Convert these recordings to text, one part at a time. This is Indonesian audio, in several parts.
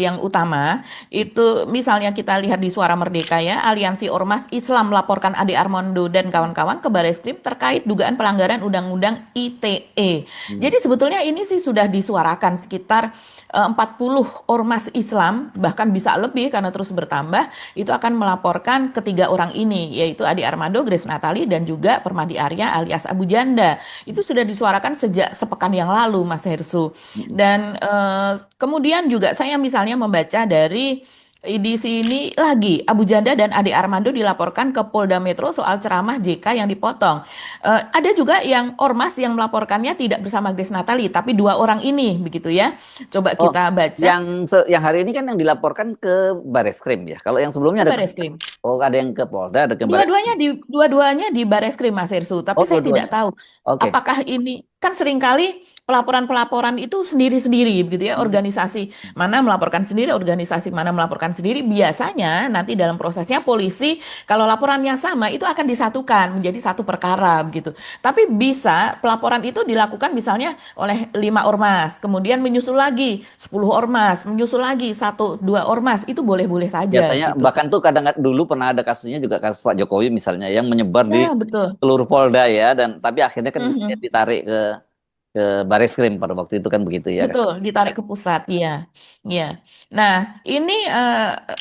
yang utama itu misalnya kita lihat di Suara Merdeka ya, Aliansi Ormas Islam melaporkan Ade Armando dan kawan-kawan ke Bareskrim terkait dugaan pelanggaran Undang-Undang ITE. Hmm. Jadi sebetulnya ini sih sudah disuarakan sekitar 40 ormas Islam, bahkan bisa lebih karena terus bertambah, itu akan melaporkan ketiga orang ini, yaitu Ade Armando, Grace Natali, dan juga Permadi Arya alias Abu Janda. Itu sudah disuarakan sejak sepekan yang lalu, Mas Hersu. Hmm. Dan kemudian juga saya misalnya membaca dari di sini lagi Abu Janda dan Ade Armando dilaporkan ke Polda Metro soal ceramah JK yang dipotong. Ada juga yang ormas yang melaporkannya tidak bersama Grace Natali, tapi dua orang ini begitu ya. Coba Oh, kita baca yang hari ini kan yang dilaporkan ke Bareskrim ya. Kalau yang sebelumnya ke ada Bareskrim. oh ada yang ke Polda, ada ke Dua-duanya Bareskrim. dua-duanya di Bareskrim Mas Irsu, tapi Oh, saya tidak dua-duanya. tahu Oke. apakah ini kan seringkali pelaporan-pelaporan itu sendiri-sendiri begitu ya, Hmm. organisasi mana melaporkan sendiri, organisasi mana melaporkan sendiri. Biasanya nanti dalam prosesnya polisi kalau laporannya sama itu akan disatukan menjadi satu perkara begitu. Tapi bisa pelaporan itu dilakukan misalnya oleh 5 ormas, kemudian menyusul lagi 10 ormas, menyusul lagi satu dua ormas, itu boleh-boleh saja Biasanya gitu. bahkan tuh kadang dulu pernah ada kasusnya juga kasus Pak Jokowi misalnya yang menyebar di Ya, betul. seluruh Polda ya dan tapi akhirnya kan dia Mhm. ditarik ke Bareskrim pada waktu itu kan begitu ya kan. Betul, ditarik ke pusat, iya. Iya. Nah, ini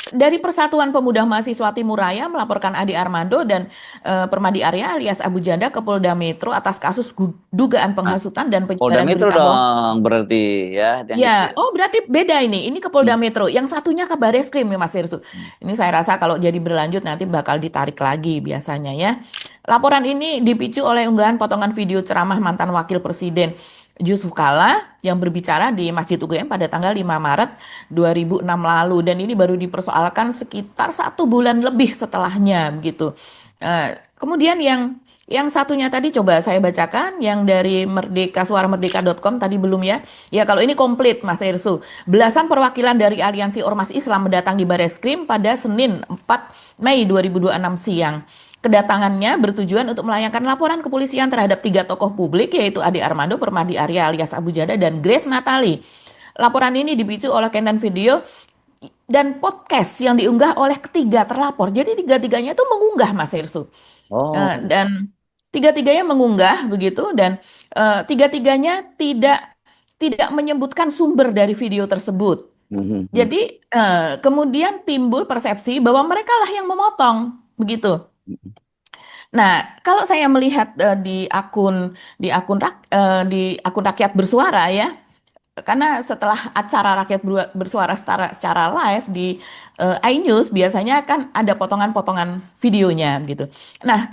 dari Persatuan Pemuda Mahasiswa Timur Raya melaporkan Adi Armando dan Permadi Arya alias Abu Janda ke Polda Metro atas kasus dugaan Nah, penghasutan dan Polda penyebaran Metro berita bohong. dong berarti ya yang itu Ya, ya. oh berarti beda ini. Ini ke Hmm. Polda Metro. Yang satunya ke Bareskrim ya Mas Irsu. Ini saya rasa kalau jadi berlanjut nanti bakal ditarik lagi biasanya ya. Laporan ini dipicu oleh unggahan potongan video ceramah mantan Wakil Presiden Yusuf Kala yang berbicara di Masjid UGM pada tanggal 5 Maret 2006 lalu. Dan ini baru dipersoalkan sekitar 1 bulan lebih setelahnya begitu. Kemudian yang satunya tadi coba saya bacakan yang dari suaramerdeka.com tadi belum ya. Ya kalau ini komplit Mas Irsu. Belasan perwakilan dari Aliansi Ormas Islam mendatangi Bareskrim pada Senin 4 Mei 2026 siang. Kedatangannya bertujuan untuk melayangkan laporan kepolisian terhadap 3 tokoh publik yaitu Ade Armando, Permadi Arya alias Abu Jada dan Grace Natali. Laporan ini dipicu oleh konten video dan podcast yang diunggah oleh ketiga terlapor. Jadi tiga-tiganya itu mengunggah Mas Irsu. Oh. Dan tiga-tiganya mengunggah begitu dan tiga-tiganya tidak menyebutkan sumber dari video tersebut. Mhm, mhm, Jadi kemudian timbul persepsi bahwa mereka lah yang memotong begitu. mhm. Nah, kalau saya melihat di akun rakyat bersuara ya, karena setelah acara rakyat bersuara secara live di iNews biasanya kan ada potongan-potongan videonya gitu. Nah,